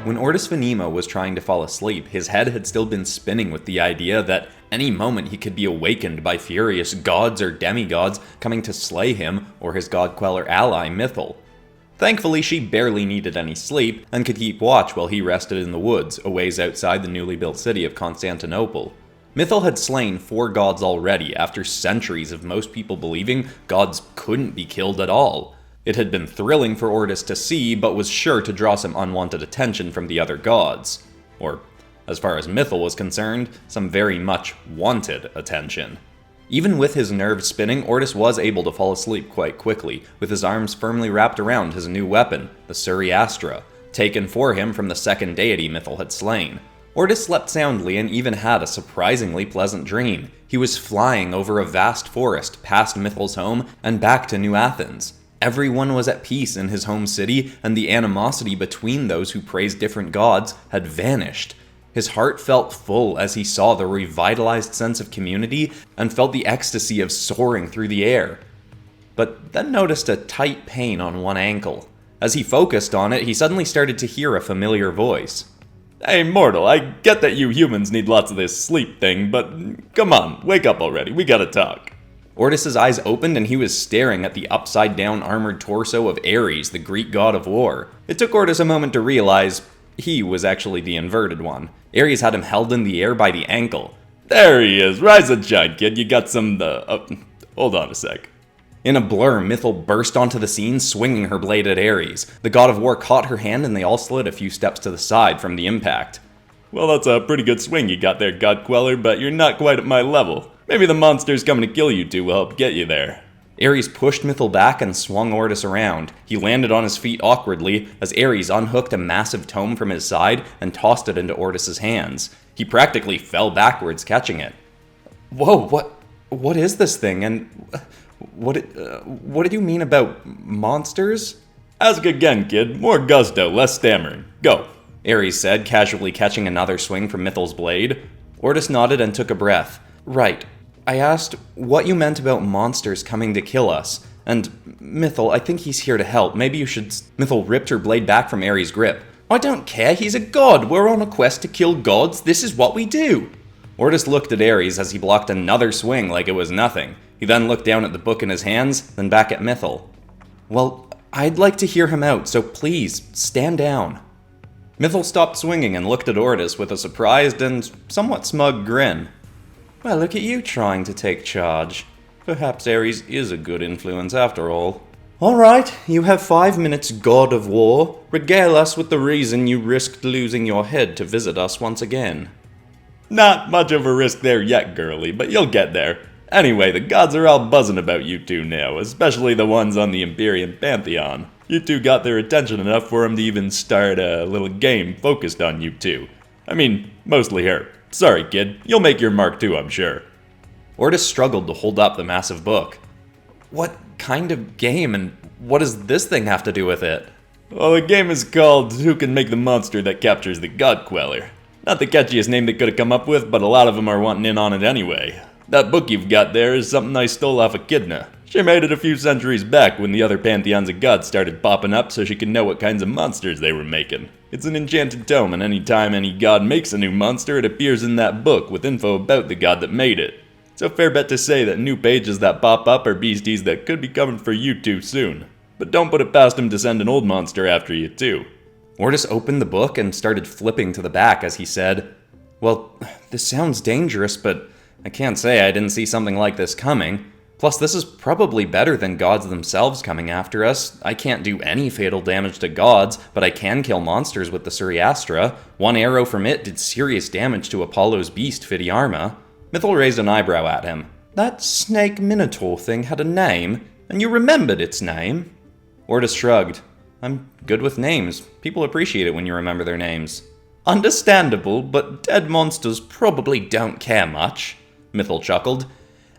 When Ortis was trying to fall asleep, his head had still been spinning with the idea that any moment he could be awakened by furious gods or demigods coming to slay him or his god-queller ally, Mythal. Thankfully, she barely needed any sleep and could keep watch while he rested in the woods, a ways outside the newly built city of Constantinople. Mythal had slain 4 gods already after centuries of most people believing gods couldn't be killed at all. It had been thrilling for Ortis to see, but was sure to draw some unwanted attention from the other gods. Or, as far as Mythal was concerned, some very much wanted attention. Even with his nerves spinning, Ortis was able to fall asleep quite quickly, with his arms firmly wrapped around his new weapon, the Suriastra, taken for him from the second deity Mythal had slain. Ortis slept soundly and even had a surprisingly pleasant dream. He was flying over a vast forest, past Mythal's home, and back to New Athens. Everyone was at peace in his home city, and the animosity between those who praised different gods had vanished. His heart felt full as he saw the revitalized sense of community and felt the ecstasy of soaring through the air. But then noticed a tight pain on one ankle. As he focused on it, he suddenly started to hear a familiar voice. Hey mortal, I get that you humans need lots of this sleep thing, but come on, wake up already, we gotta talk. Ortis's eyes opened and he was staring at the upside-down armored torso of Ares, the Greek god of war. It took Ortis a moment to realize he was actually the inverted one. Ares had him held in the air by the ankle. There he is, rise and shine, kid, you got some, hold on a sec. In a blur, Mythal burst onto the scene, swinging her blade at Ares. The god of war caught her hand and they all slid a few steps to the side from the impact. Well, that's a pretty good swing you got there, God Queller, but you're not quite at my level. Maybe the monsters coming to kill you two will help get you there. Ares pushed Mythal back and swung Ortis around. He landed on his feet awkwardly as Ares unhooked a massive tome from his side and tossed it into Ortis's hands. He practically fell backwards, catching it. Whoa, what is this thing, and what did you mean about monsters? Ask again, kid. More gusto, less stammering. Go. Ares said, casually catching another swing from Mythal's blade. Ortis nodded and took a breath. Right. I asked what you meant about monsters coming to kill us. And, Mythal, I think he's here to help. Maybe you should... Mythal ripped her blade back from Ares' grip. I don't care, he's a god. We're on a quest to kill gods. This is what we do. Ortis looked at Ares as he blocked another swing like it was nothing. He then looked down at the book in his hands, then back at Mythal. Well, I'd like to hear him out, so please, stand down. Mythal stopped swinging and looked at Ortis with a surprised and somewhat smug grin. Well, look at you trying to take charge. Perhaps Ares is a good influence after all. Alright, you have 5 minutes, God of War. Regale us with the reason you risked losing your head to visit us once again. Not much of a risk there yet, girly, but you'll get there. Anyway, the gods are all buzzing about you two now, especially the ones on the Empyrean Pantheon. You two got their attention enough for them to even start a little game focused on you two. I mean, mostly her. Sorry, kid. You'll make your mark too, I'm sure. Ortis struggled to hold up the massive book. What kind of game, and what does this thing have to do with it? Well, the game is called Who Can Make the Monster That Captures the God Queller. Not the catchiest name they could have come up with, but a lot of them are wanting in on it anyway. That book you've got there is something I stole off Echidna. She made it a few centuries back when the other pantheons of gods started popping up so she could know what kinds of monsters they were making. It's an enchanted tome, and any time any god makes a new monster, it appears in that book with info about the god that made it. It's a fair bet to say that new pages that pop up are beasties that could be coming for you two soon. But don't put it past him to send an old monster after you too. Ortis opened the book and started flipping to the back as he said, Well, this sounds dangerous, but I can't say I didn't see something like this coming. Plus, this is probably better than gods themselves coming after us. I can't do any fatal damage to gods, but I can kill monsters with the Suriastra. One arrow from it did serious damage to Apollo's beast, Fidiarma. Mythal raised an eyebrow at him. That snake minotaur thing had a name, and you remembered its name? Ortis shrugged. I'm good with names. People appreciate it when you remember their names. Understandable, but dead monsters probably don't care much, Mythal chuckled.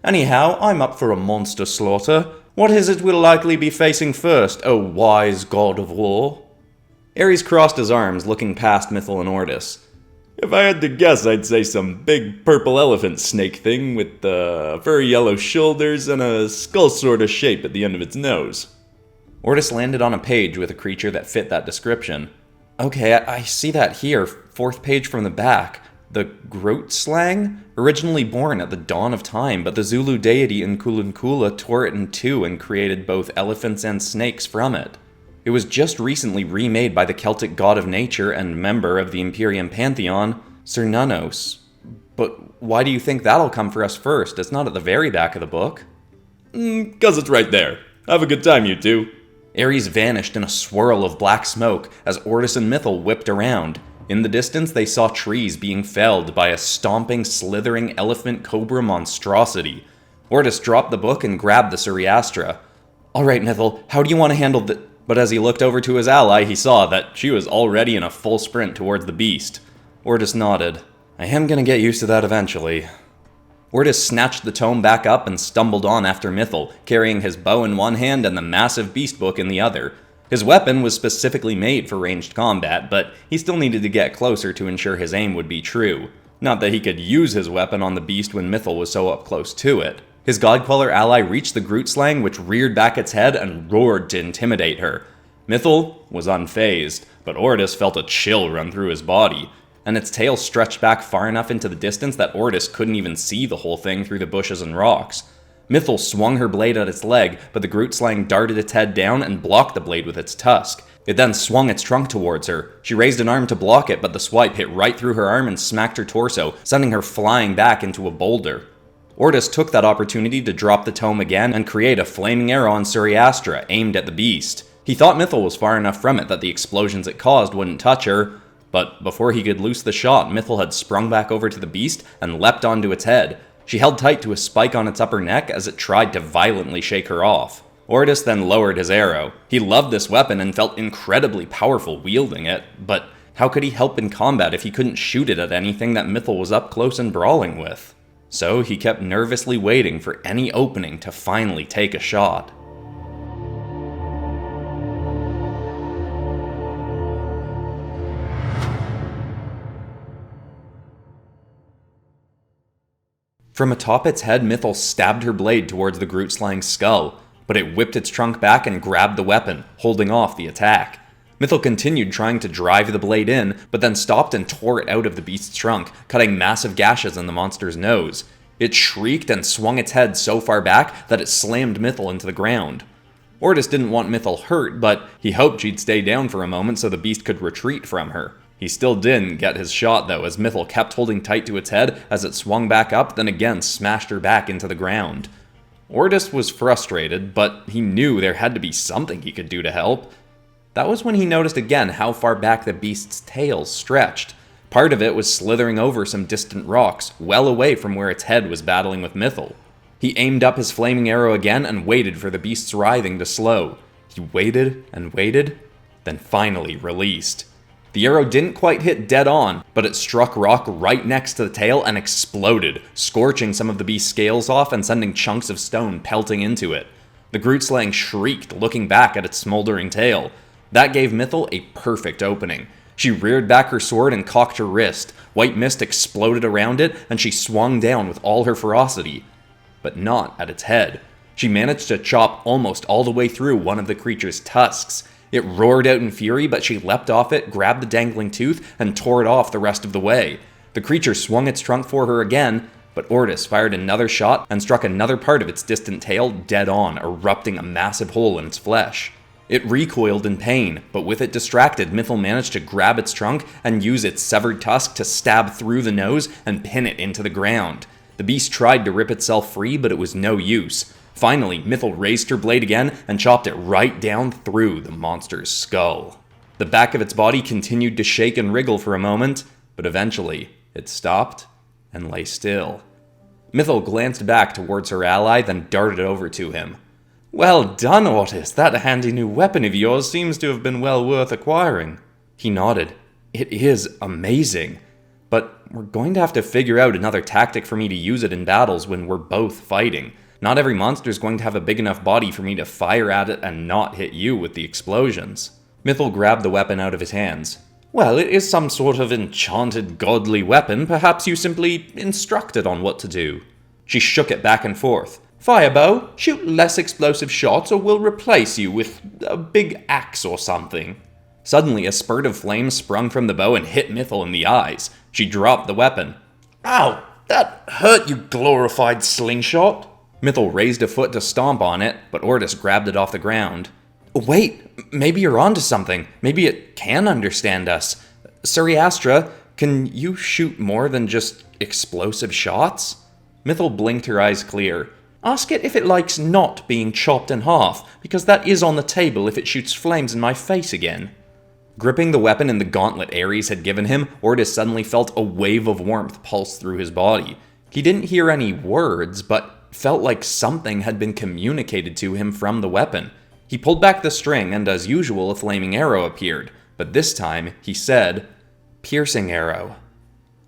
Anyhow, I'm up for a monster slaughter. What is it we'll likely be facing first, O wise god of war? Ares crossed his arms, looking past Mythal and Ortis. If I had to guess, I'd say some big purple elephant snake thing with furry yellow shoulders and a skull sort of shape at the end of its nose. Ortis landed on a page with a creature that fit that description. Okay, I see that here, 4th page from the back. The Grootslang? Originally born at the dawn of time, but the Zulu deity Nkulunkula tore it in two and created both elephants and snakes from it. It was just recently remade by the Celtic god of nature and member of the Imperium Pantheon, Cernunnos. But why do you think that'll come for us first? It's not at the very back of the book. 'Cause it's right there. Have a good time, you two. Ares vanished in a swirl of black smoke as Ortis and Mythal whipped around. In the distance, they saw trees being felled by a stomping, slithering elephant cobra monstrosity. Ortis dropped the book and grabbed the Suriastra. Alright, Mythal, how do you want to handle the... But as he looked over to his ally, he saw that she was already in a full sprint towards the beast. Ortis nodded. I am gonna get used to that eventually. Ortis snatched the tome back up and stumbled on after Mythal, carrying his bow in one hand and the massive beast book in the other. His weapon was specifically made for ranged combat, but he still needed to get closer to ensure his aim would be true. Not that he could use his weapon on the beast when Mythal was so up close to it. His Godqueller ally reached the Grootslang, which reared back its head and roared to intimidate her. Mythal was unfazed, but Ortis felt a chill run through his body, and its tail stretched back far enough into the distance that Ortis couldn't even see the whole thing through the bushes and rocks. Mythal swung her blade at its leg, but the Grootslang darted its head down and blocked the blade with its tusk. It then swung its trunk towards her. She raised an arm to block it, but the swipe hit right through her arm and smacked her torso, sending her flying back into a boulder. Ortis took that opportunity to drop the tome again and create a flaming arrow on Suriastra, aimed at the beast. He thought Mythal was far enough from it that the explosions it caused wouldn't touch her, but before he could loose the shot, Mythal had sprung back over to the beast and leapt onto its head. She held tight to a spike on its upper neck as it tried to violently shake her off. Ortis then lowered his arrow. He loved this weapon and felt incredibly powerful wielding it, but how could he help in combat if he couldn't shoot it at anything that Mythal was up close and brawling with? So he kept nervously waiting for any opening to finally take a shot. From atop its head, Mythal stabbed her blade towards the Grootslang's skull, but it whipped its trunk back and grabbed the weapon, holding off the attack. Mythal continued trying to drive the blade in, but then stopped and tore it out of the beast's trunk, cutting massive gashes in the monster's nose. It shrieked and swung its head so far back that it slammed Mythal into the ground. Ortis didn't want Mythal hurt, but he hoped she'd stay down for a moment so the beast could retreat from her. He still didn't get his shot though, as Mythal kept holding tight to its head as it swung back up, then again smashed her back into the ground. Ortis was frustrated, but he knew there had to be something he could do to help. That was when he noticed again how far back the beast's tail stretched. Part of it was slithering over some distant rocks, well away from where its head was battling with Mythal. He aimed up his flaming arrow again and waited for the beast's writhing to slow. He waited and waited, then finally released. The arrow didn't quite hit dead on, but it struck rock right next to the tail and exploded, scorching some of the beast's scales off and sending chunks of stone pelting into it. The Grootslang shrieked, looking back at its smoldering tail. That gave Mythal a perfect opening. She reared back her sword and cocked her wrist. White mist exploded around it, and she swung down with all her ferocity. But not at its head. She managed to chop almost all the way through one of the creature's tusks. It roared out in fury, but she leapt off it, grabbed the dangling tooth, and tore it off the rest of the way. The creature swung its trunk for her again, but Ortis fired another shot and struck another part of its distant tail dead on, erupting a massive hole in its flesh. It recoiled in pain, but with it distracted, Mythal managed to grab its trunk and use its severed tusk to stab through the nose and pin it into the ground. The beast tried to rip itself free, but it was no use. Finally, Mythal raised her blade again and chopped it right down through the monster's skull. The back of its body continued to shake and wriggle for a moment, but eventually it stopped and lay still. Mythal glanced back towards her ally, then darted over to him. Well done, Ortis. That handy new weapon of yours seems to have been well worth acquiring. He nodded. It is amazing. But we're going to have to figure out another tactic for me to use it in battles when we're both fighting. Not every monster is going to have a big enough body for me to fire at it and not hit you with the explosions. Mythal grabbed the weapon out of his hands. Well, it is some sort of enchanted godly weapon. Perhaps you simply instruct it on what to do. She shook it back and forth. Firebow, shoot less explosive shots or we'll replace you with a big axe or something. Suddenly, a spurt of flame sprung from the bow and hit Mythal in the eyes. She dropped the weapon. Ow! That hurt, you glorified slingshot! Mythal raised a foot to stomp on it, but Ortis grabbed it off the ground. Wait, maybe you're onto something. Maybe it can understand us. Suriastra, can you shoot more than just explosive shots? Mythal blinked her eyes clear. Ask it if it likes not being chopped in half, because that is on the table if it shoots flames in my face again. Gripping the weapon in the gauntlet Ares had given him, Ortis suddenly felt a wave of warmth pulse through his body. He didn't hear any words, but felt like something had been communicated to him from the weapon. He pulled back the string, and as usual, a flaming arrow appeared, but this time he said, "Piercing arrow."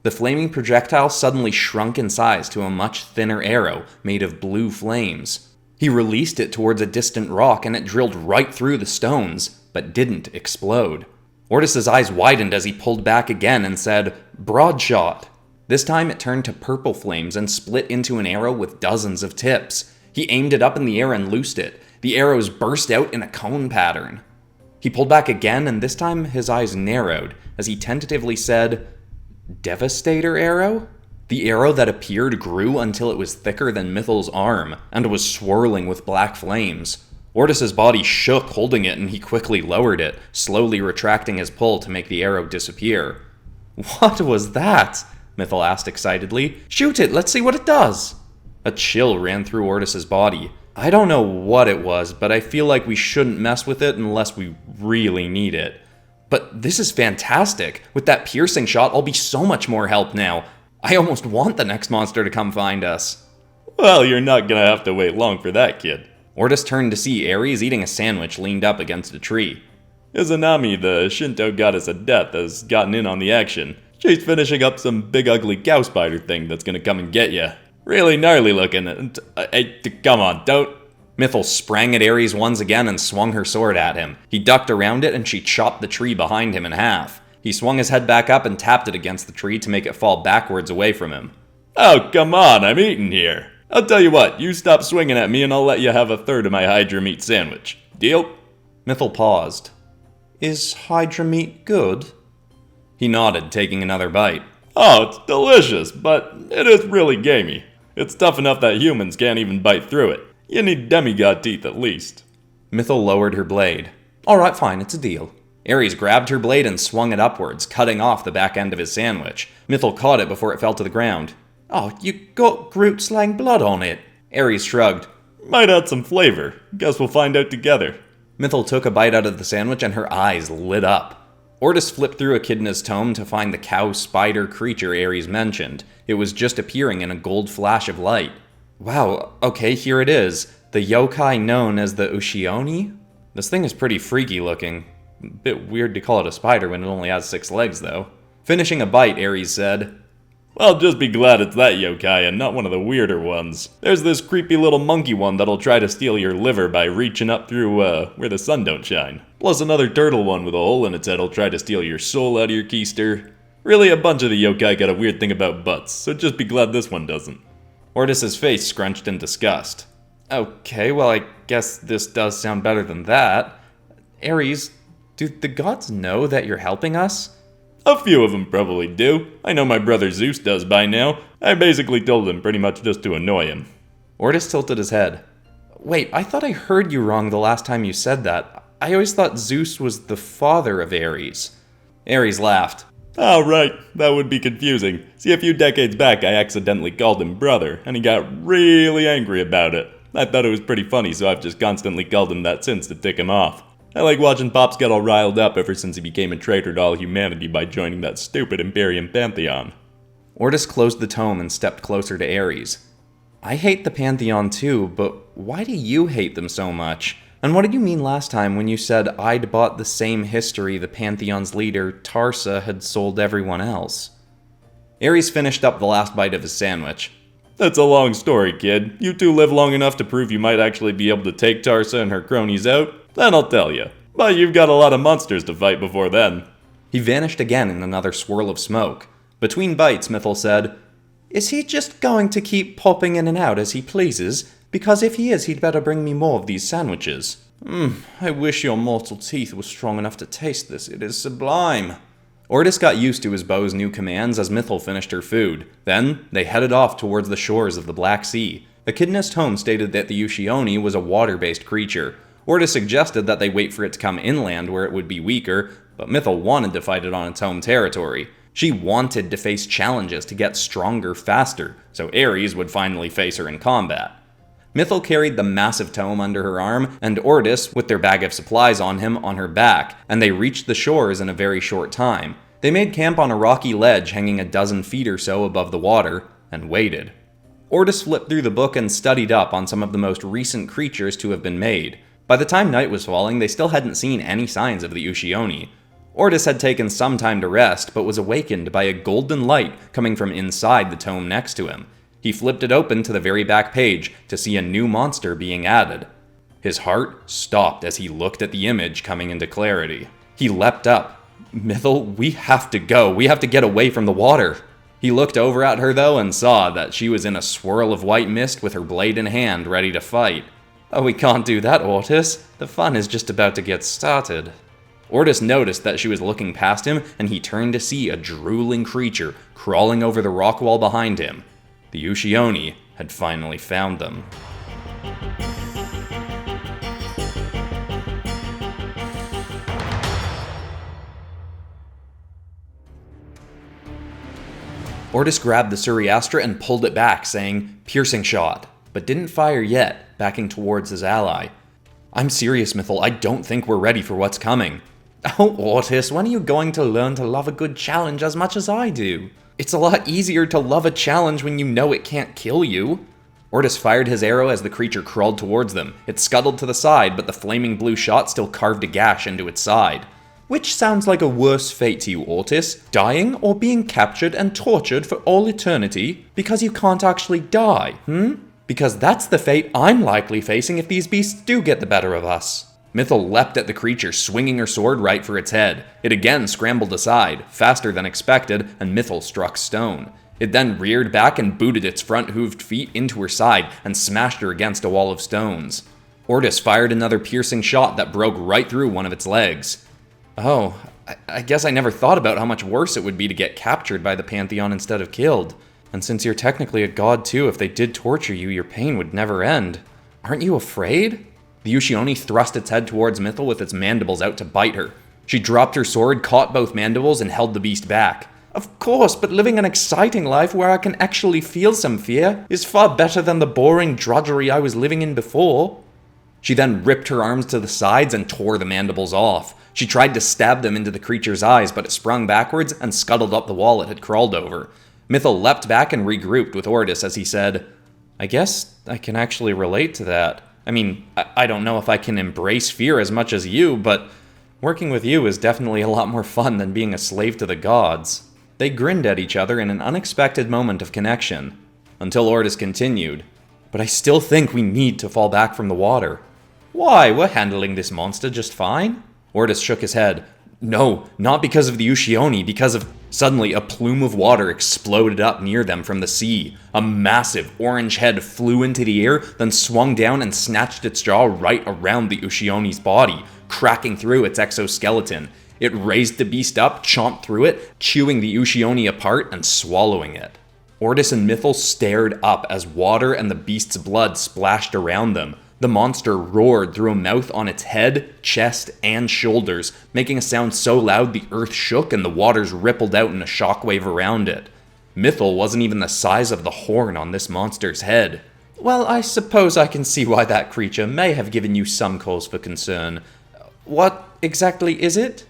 The flaming projectile suddenly shrunk in size to a much thinner arrow made of blue flames. He released it towards a distant rock, and it drilled right through the stones, but didn't explode. Ortis's eyes widened as he pulled back again and said, "Broad shot." This time it turned to purple flames and split into an arrow with dozens of tips. He aimed it up in the air and loosed it. The arrows burst out in a cone pattern. He pulled back again, and this time his eyes narrowed as he tentatively said, "Devastator arrow?" The arrow that appeared grew until it was thicker than Mythal's arm and was swirling with black flames. Ortis's body shook holding it, and he quickly lowered it, slowly retracting his pull to make the arrow disappear. "What was that?" Mythal asked excitedly. "Shoot it, let's see what it does!" A chill ran through Ortis's body. "I don't know what it was, but I feel like we shouldn't mess with it unless we really need it. But this is fantastic! With that piercing shot, I'll be so much more help now. I almost want the next monster to come find us." Well, you're not gonna have to wait long for that, kid. Ortis turned to see Ares eating a sandwich leaned up against a tree. Izanami, the Shinto goddess of death, has gotten in on the action. She's finishing up some big ugly cow spider thing that's gonna come and get ya. Really gnarly looking, and come on, don't. Mythal sprang at Ares once again and swung her sword at him. He ducked around it and she chopped the tree behind him in half. He swung his head back up and tapped it against the tree to make it fall backwards away from him. Oh, come on, I'm eating here. I'll tell you what, you stop swinging at me and I'll let you have a third of my Hydra meat sandwich. Deal? Mythal paused. "Is Hydra meat good?" He nodded, taking another bite. Oh, it's delicious, but it is really gamey. It's tough enough that humans can't even bite through it. You need demigod teeth at least. Mythal lowered her blade. "Alright, fine, it's a deal." Ares grabbed her blade and swung it upwards, cutting off the back end of his sandwich. Mythal caught it before it fell to the ground. "Oh, you got Grootslang blood on it." Ares shrugged. Might add some flavor. Guess we'll find out together. Mythal took a bite out of the sandwich and her eyes lit up. Ortis flipped through Echidna's tome to find the cow spider creature Ares mentioned. It was just appearing in a gold flash of light. Wow, okay, here it is. The Yōkai known as the Ushi-Oni? This thing is pretty freaky looking. Bit weird to call it a spider when it only has 6 legs, though. Finishing a bite, Ares said, Well, just be glad it's that yokai and not one of the weirder ones. There's this creepy little monkey one that'll try to steal your liver by reaching up through, where the sun don't shine. Plus another turtle one with a hole in its head'll try to steal your soul out of your keister. Really, a bunch of the yokai got a weird thing about butts, so just be glad this one doesn't. Ortis's face scrunched in disgust. Okay, well I guess this does sound better than that. Ares, do the gods know that you're helping us? A few of them probably do. I know my brother Zeus does by now. I basically told him pretty much just to annoy him. Ortis tilted his head. Wait, I thought I heard you wrong the last time you said that. I always thought Zeus was the father of Ares. Ares laughed. Oh, right. That would be confusing. See, a few decades back I accidentally called him brother, and he got really angry about it. I thought it was pretty funny, so I've just constantly called him that since to tick him off. I like watching Pops get all riled up ever since he became a traitor to all humanity by joining that stupid Imperium Pantheon. Ortis closed the tome and stepped closer to Ares. I hate the Pantheon too, but why do you hate them so much? And what did you mean last time when you said I'd bought the same history the Pantheon's leader, Tarsa, had sold everyone else? Ares finished up the last bite of his sandwich. That's a long story, kid. You two live long enough to prove you might actually be able to take Tarsa and her cronies out? Then I'll tell you. But you've got a lot of monsters to fight before then. He vanished again in another swirl of smoke. Between bites, Mythal said, Is he just going to keep popping in and out as he pleases? Because if he is, he'd better bring me more of these sandwiches. I wish your mortal teeth were strong enough to taste this. It is sublime. Ortis got used to his beau's new commands as Mythal finished her food. Then, they headed off towards the shores of the Black Sea. Echidna's tome stated that the Ushi-Oni was a water-based creature. Ortis suggested that they wait for it to come inland where it would be weaker, but Mythal wanted to fight it on its home territory. She wanted to face challenges to get stronger faster, so Ares would finally face her in combat. Mythal carried the massive tome under her arm, and Ortis, with their bag of supplies on him, on her back, and they reached the shores in a very short time. They made camp on a rocky ledge hanging a dozen feet or so above the water, and waited. Ortis flipped through the book and studied up on some of the most recent creatures to have been made. By the time night was falling, they still hadn't seen any signs of the Ushi-Oni. Ortis had taken some time to rest, but was awakened by a golden light coming from inside the tome next to him. He flipped it open to the very back page to see a new monster being added. His heart stopped as he looked at the image coming into clarity. He leapt up. Mythal, we have to go. We have to get away from the water. He looked over at her though and saw that she was in a swirl of white mist with her blade in hand ready to fight. Oh, we can't do that, Ortis. The fun is just about to get started. Ortis noticed that she was looking past him, and he turned to see a drooling creature crawling over the rock wall behind him. The Ushi-Oni had finally found them. Ortis grabbed the Suriastra and pulled it back, saying, "Piercing shot," but didn't fire yet, backing towards his ally. "I'm serious, Mythal. I don't think we're ready for what's coming." "Oh, Ortis, when are you going to learn to love a good challenge as much as I do? It's a lot easier to love a challenge when you know it can't kill you." Ortis fired his arrow as the creature crawled towards them. It scuttled to the side, but the flaming blue shot still carved a gash into its side. "Which sounds like a worse fate to you, Ortis? Dying or being captured and tortured for all eternity because you can't actually die, Because that's the fate I'm likely facing if these beasts do get the better of us." Mythal leapt at the creature, swinging her sword right for its head. It again scrambled aside, faster than expected, and Mythal struck stone. It then reared back and booted its front hooved feet into her side and smashed her against a wall of stones. Ortis fired another piercing shot that broke right through one of its legs. "Oh, I guess I never thought about how much worse it would be to get captured by the Pantheon instead of killed. And since you're technically a god too, if they did torture you, your pain would never end. Aren't you afraid?" The Ushi-Oni thrust its head towards Mythal with its mandibles out to bite her. She dropped her sword, caught both mandibles, and held the beast back. "Of course, but living an exciting life where I can actually feel some fear is far better than the boring drudgery I was living in before." She then ripped her arms to the sides and tore the mandibles off. She tried to stab them into the creature's eyes, but it sprung backwards and scuttled up the wall it had crawled over. Mythal leapt back and regrouped with Ortis as he said, "I guess I can actually relate to that. I mean, I don't know if I can embrace fear as much as you, but working with you is definitely a lot more fun than being a slave to the gods." They grinned at each other in an unexpected moment of connection, until Ortis continued, "But I still think we need to fall back from the water." "Why? We're handling this monster just fine." Ortis shook his head. "No, not because of the Ushi-Oni, because of..." Suddenly, a plume of water exploded up near them from the sea. A massive orange head flew into the air, then swung down and snatched its jaw right around the Ushi-Oni's body, cracking through its exoskeleton. It raised the beast up, chomped through it, chewing the Ushi-Oni apart and swallowing it. Ortis and Mythal stared up as water and the beast's blood splashed around them. The monster roared through a mouth on its head, chest, and shoulders, making a sound so loud the earth shook and the waters rippled out in a shockwave around it. Mythal wasn't even the size of the horn on this monster's head. "Well, I suppose I can see why that creature may have given you some cause for concern. What exactly is it?"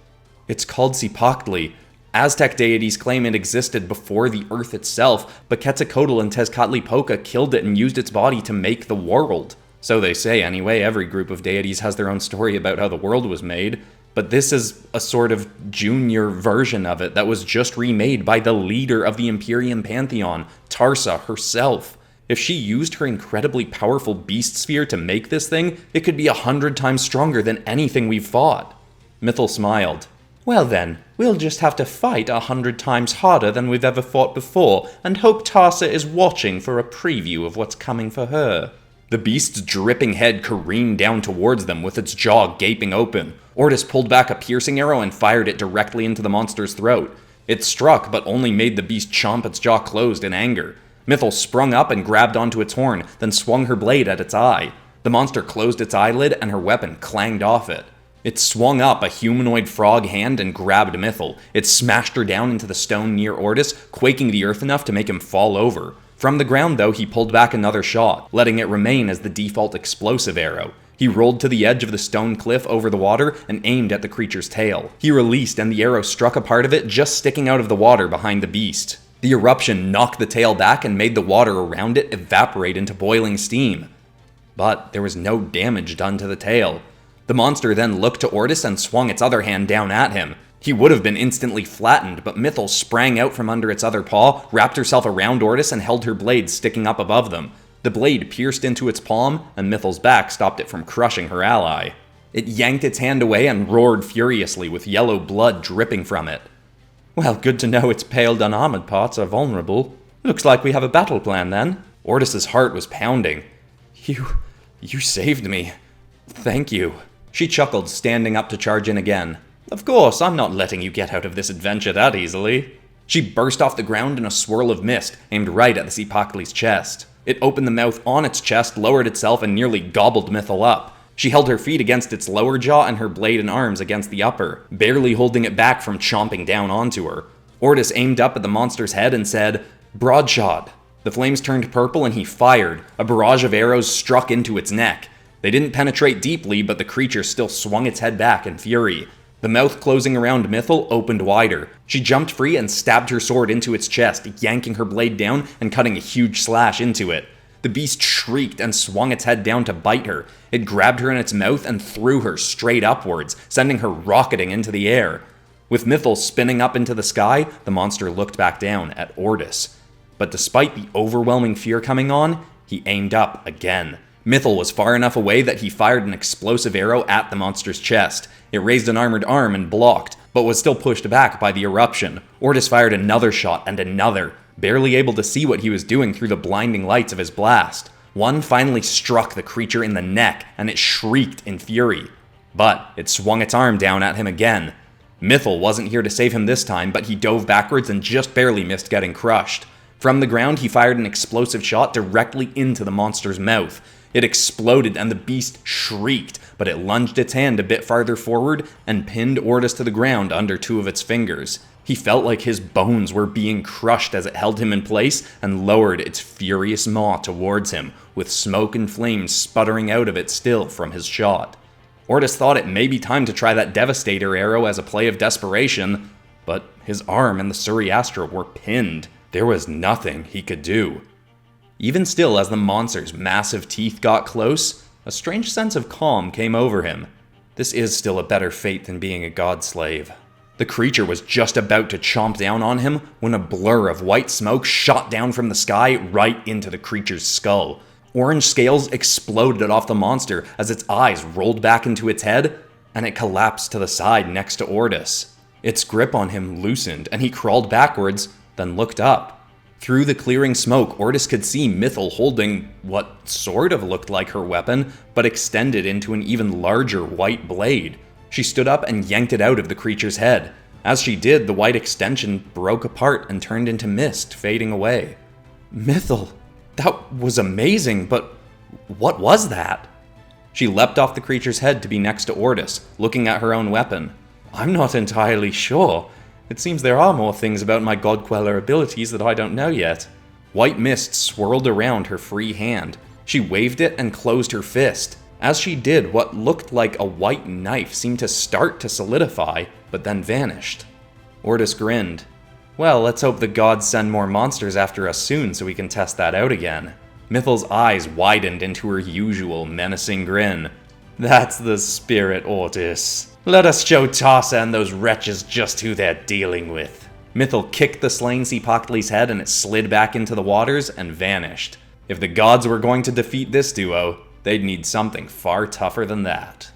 "It's called Cipactli. Aztec deities claim it existed before the earth itself, but Quetzalcoatl and Tezcatlipoca killed it and used its body to make the world. So they say anyway. Every group of deities has their own story about how the world was made, but this is a sort of junior version of it that was just remade by the leader of the Imperium Pantheon, Tarsa herself. If she used her incredibly powerful beast sphere to make this thing, it could be 100 times stronger than anything we've fought." Mythal smiled. "Well then, we'll just have to fight 100 times harder than we've ever fought before, and hope Tarsa is watching for a preview of what's coming for her." The beast's dripping head careened down towards them with its jaw gaping open. Ortis pulled back a piercing arrow and fired it directly into the monster's throat. It struck, but only made the beast chomp its jaw closed in anger. Mythal sprung up and grabbed onto its horn, then swung her blade at its eye. The monster closed its eyelid and her weapon clanged off it. It swung up a humanoid frog hand and grabbed Mythal. It smashed her down into the stone near Ortis, quaking the earth enough to make him fall over. From the ground, though, he pulled back another shot, letting it remain as the default explosive arrow. He rolled to the edge of the stone cliff over the water and aimed at the creature's tail. He released, and the arrow struck a part of it just sticking out of the water behind the beast. The eruption knocked the tail back and made the water around it evaporate into boiling steam. But there was no damage done to the tail. The monster then looked to Ortis and swung its other hand down at him. He would have been instantly flattened, but Mythal sprang out from under its other paw, wrapped herself around Ortis, and held her blade sticking up above them. The blade pierced into its palm, and Mythal's back stopped it from crushing her ally. It yanked its hand away and roared furiously, with yellow blood dripping from it. Well, good to know its paled, unarmored parts are vulnerable. Looks like we have a battle plan, then. Ortis's heart was pounding. You saved me. Thank you. She chuckled, standing up to charge in again. Of course, I'm not letting you get out of this adventure that easily. She burst off the ground in a swirl of mist, aimed right at the Cipactli's chest. It opened the mouth on its chest, lowered itself, and nearly gobbled Mythal up. She held her feet against its lower jaw and her blade and arms against the upper, barely holding it back from chomping down onto her. Ortis aimed up at the monster's head and said, "Broadshot." The flames turned purple and he fired. A barrage of arrows struck into its neck. They didn't penetrate deeply, but the creature still swung its head back in fury. The mouth closing around Mythal opened wider. She jumped free and stabbed her sword into its chest, yanking her blade down and cutting a huge slash into it. The beast shrieked and swung its head down to bite her. It grabbed her in its mouth and threw her straight upwards, sending her rocketing into the air. With Mythal spinning up into the sky, the monster looked back down at Ortis. But despite the overwhelming fear coming on, he aimed up again. Mythal was far enough away that he fired an explosive arrow at the monster's chest. It raised an armored arm and blocked, but was still pushed back by the eruption. Ortis fired another shot and another, barely able to see what he was doing through the blinding lights of his blast. One finally struck the creature in the neck, and it shrieked in fury. But it swung its arm down at him again. Mythal wasn't here to save him this time, but he dove backwards and just barely missed getting crushed. From the ground, he fired an explosive shot directly into the monster's mouth. It exploded and the beast shrieked, but it lunged its hand a bit farther forward and pinned Ortis to the ground under two of its fingers. He felt like his bones were being crushed as it held him in place and lowered its furious maw towards him, with smoke and flames sputtering out of it still from his shot. Ortis thought it may be time to try that Devastator arrow as a play of desperation, but his arm and the Suriastra were pinned. There was nothing he could do. Even still, as the monster's massive teeth got close, a strange sense of calm came over him. This is still a better fate than being a god slave. The creature was just about to chomp down on him when a blur of white smoke shot down from the sky right into the creature's skull. Orange scales exploded off the monster as its eyes rolled back into its head, and it collapsed to the side next to Ortis. Its grip on him loosened, and he crawled backwards, then looked up. Through the clearing smoke, Ortis could see Mythal holding what sort of looked like her weapon, but extended into an even larger white blade. She stood up and yanked it out of the creature's head. As she did, the white extension broke apart and turned into mist, fading away. Mythal, that was amazing, but what was that? She leapt off the creature's head to be next to Ortis, looking at her own weapon. I'm not entirely sure. It seems there are more things about my God Queller abilities that I don't know yet. White mist swirled around her free hand. She waved it and closed her fist. As she did, what looked like a white knife seemed to start to solidify, but then vanished. Ortis grinned. Well, let's hope the gods send more monsters after us soon so we can test that out again. Mythal's eyes widened into her usual menacing grin. That's the spirit, Ortis. Let us show Tarsa and those wretches just who they're dealing with. Mythal kicked the slain Cipactli's head and it slid back into the waters and vanished. If the gods were going to defeat this duo, they'd need something far tougher than that.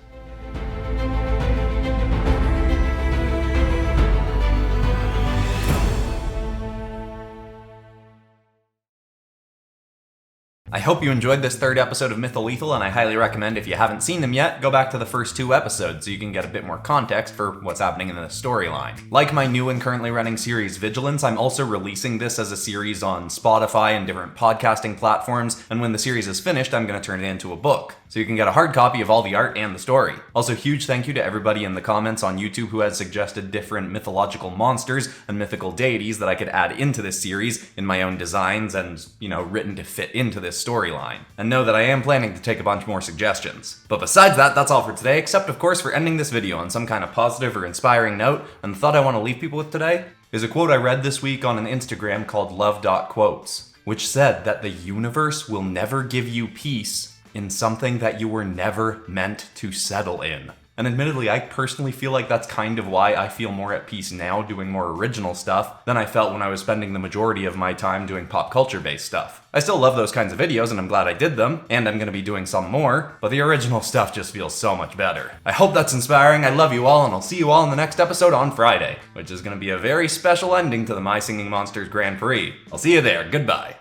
I hope you enjoyed this third episode of Mythal Lethal, and I highly recommend, if you haven't seen them yet, go back to the first 2 episodes so you can get a bit more context for what's happening in the storyline. Like my new and currently running series Vigilance, I'm also releasing this as a series on Spotify and different podcasting platforms, and when the series is finished, I'm going to turn it into a book. So you can get a hard copy of all the art and the story. Also, huge thank you to everybody in the comments on YouTube who has suggested different mythological monsters and mythical deities that I could add into this series in my own designs and, written to fit into this storyline. And know that I am planning to take a bunch more suggestions. But besides that, that's all for today, except of course for ending this video on some kind of positive or inspiring note, and the thought I want to leave people with today is a quote I read this week on an Instagram called love.quotes, which said that the universe will never give you peace in something that you were never meant to settle in. And admittedly, I personally feel like that's kind of why I feel more at peace now doing more original stuff than I felt when I was spending the majority of my time doing pop culture based stuff. I still love those kinds of videos and I'm glad I did them, and I'm gonna be doing some more, but the original stuff just feels so much better. I hope that's inspiring, I love you all, and I'll see you all in the next episode on Friday, which is gonna be a very special ending to the My Singing Monsters Grand Prix. I'll see you there, goodbye.